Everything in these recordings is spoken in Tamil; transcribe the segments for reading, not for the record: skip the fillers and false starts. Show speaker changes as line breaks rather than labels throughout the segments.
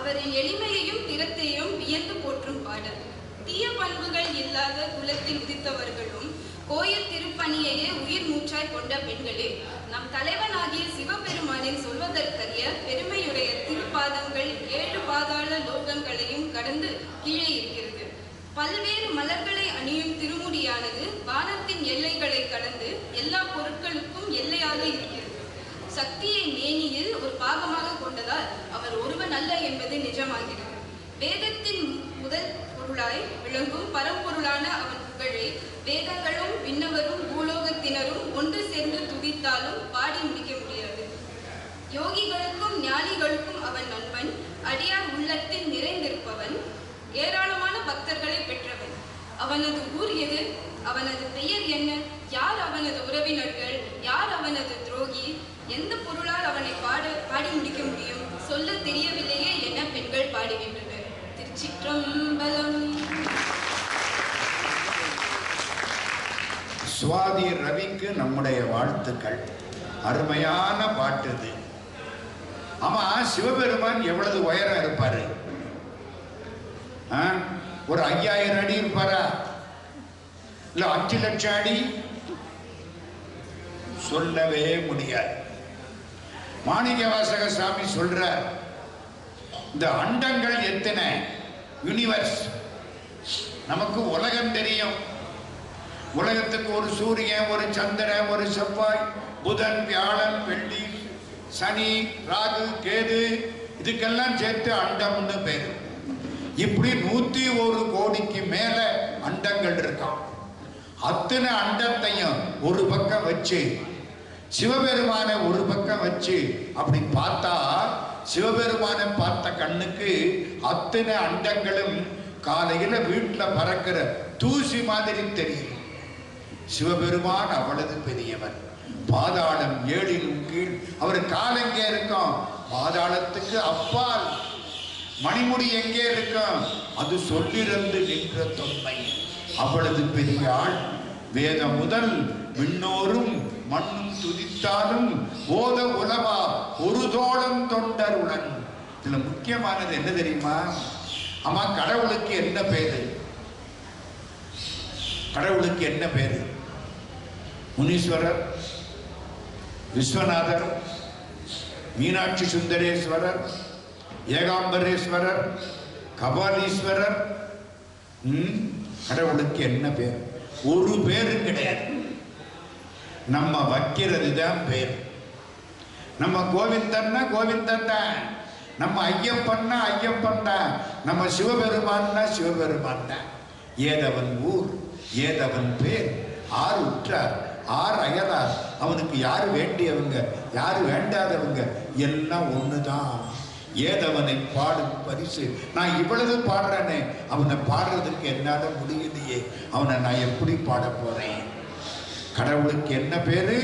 அவரின் எளிமையையும் திறத்தையும் வியந்து போற்றும் பாடல். தீய பண்புகள் இல்லாத குலத்தில் உதித்தவர்களும் கோயில் திருப்பணியையே உயிர் மூச்சாய் கொண்ட பெண்களே, நம் தலைவனாகிய சிவபெருமானின் சொல்வதற்கரிய பெருமையுடைய திருப்பாதங்கள் 7 பாதாள லோகங்களையும் கடந்து கீழே இருக்கிறது. பல்வேறு மலர்களை அணியும் திருமுடியானது வானத்தின் எல்லைகளை கடந்து எல்லா பொருட்களுக்கும் எல்லையாக இருக்கிறது. சக்தியை மேனியில் ஒரு பாகமாக கொண்டதால் அவர் ஒருவன் அல்ல என்பது நிஜமாகிறது. வேதத்தின் முதல் பொருளாய் விளங்கும் பரம்பொருளான அவன் புகழை வேதங்களும் விண்ணவரும் பூலோகத்தினரும் ஒன்று சேர்ந்து துதித்தாலும் பாடி முடிக்க முடியாது. யோகிகளுக்கும் ஞானிகளுக்கும் அவன் நண்பன், அடியார் உள்ளத்தில் நிறைந்திருப்பவன், ஏராளமான பக்தர்களை பெற்றவன். அவனது ஊர் எது? அவனது பெயர் என்ன? யார் அவனது உறவினர்கள்? யார் அவனது துரோகி? எந்த பொருளால் அவனை பாடி முடிக்க முடியும்? சொல்ல தெரியவில்லையே என பெண்கள் பாடுகின்றனர். திருச்சிற்றம்பலம்.
சுவாதி ரவிக்கு நம்முடைய வாழ்த்துக்கள். அருமையான பாட்டு இது. ஆமா, சிவபெருமான் எவ்வளவு உயரம் இருப்பாரு? ஒரு 5000 அடி இருப்பாரா? இல்ல 5 லட்சம் அடி? சொல்லவே முடியாது. மாணிக்கவாசக சாமி சொல்றார், இந்த அண்டங்கள் எத்தனை யூனிவர்ஸ். நமக்கு உலகம் தெரியும். உலகத்துக்கு ஒரு சூரியன், ஒரு சந்திரன், ஒரு செவ்வாய், புதன், வியாழன், வெள்ளி, சனி, ராகு, கேது, இதுக்கெல்லாம் சேர்த்து அண்டம்னு பேரு. இப்படி 101 கோடிக்கு மேல அண்டங்கள் இருக்கான். அத்தனை அண்டத்தையும் ஒரு பக்கம் வச்சு சிவபெருமான ஒரு பக்கம் வச்சு அப்படி பார்த்தா சிவபெருமான பார்த்த கண்ணுக்கு அத்தனை அண்டங்களும் காலையில வீட்டுல பறக்கிற தூசி மாதிரி தெரியும். சிவபெருமான் அவ்வளவு பெரியவர். பாதாளம் 7லும் கீழ். அவர் கால் எங்கே இருக்கும்? பாதாளத்துக்கு அப்பால். மணிமுடி எங்கே இருக்கும்? அது சொல்லிருந்து நின்ற தொன்மை. அவ்வளவு பெரிய ஆள். வேதம் முதல் விண்ணோரும் மண்ணும் துதித்தாலும் போத உலவா ஒரு தோழம் தொண்டருடன். இதுல முக்கியமானது என்ன தெரியுமா? ஆமா, கடவுளுக்கு என்ன பேரு? கடவுளுக்கு என்ன பேரு? முனீஸ்வரர், விஸ்வநாதர், மீனாட்சி சுந்தரேஸ்வரர், ஏகாம்பரேஸ்வரர், கபாலீஸ்வரர். கடவுளுக்கு என்ன பேர்? ஒரு பேரும் கிடையாது. நம்ம வைக்கிறது தான் பேர். நம்ம கோவிந்தன்னா கோவிந்தன் தான், நம்ம ஐயப்பன்னா ஐயப்பன் தான், நம்ம சிவபெருமான்னா சிவபெருமான் தான். ஏதவன் ஊர், ஏதவன் பேர், ஆர் உற்றார், ஆர் அயலார், அவனுக்கு யார் வேண்டியவங்க, யார் வேண்டாதவங்க, எல்லாம் ஒண்ணுதான். ஏதவனை பாடும் பரிசு. நான் இவ்வளவு பாடுறேனே, அவனை பாடுறதுக்கு என்னால முடியலையே, அவனை நான் எப்படி பாட போறேன்? கடவுளுக்கு என்ன பேரு?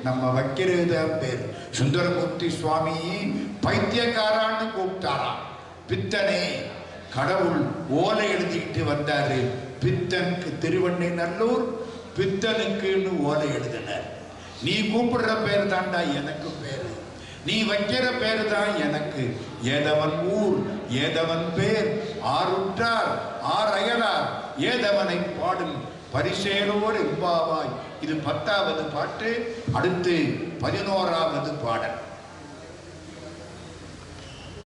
நம்ம வைக்கிறது பேரு. சுந்தரமூர்த்தி சுவாமி பைத்தியக்காரான்னு கூப்பிட்டாராம். பித்தனே. கடவுள் ஓலை எழுதிக்கிட்டு வந்தாரு. பித்தனுக்கு திருவண்ணைநல்லூர், பித்தனுக்குன்னு ஓலை எழுதினார். நீ கூப்பிடுற பேர் தாண்டா எனக்கு பேரு, நீ வைக்கிற பேரு தான் எனக்கு. ஏதவன் ஊர், ஏதவன் பேர், ஆருற்றார், ஆர் அயலார், ஏதவனை பாடும் பரிசேலோடு எம்பாவாய். இது 10வது பாட்டு. அடுத்து 11வது பாடல்.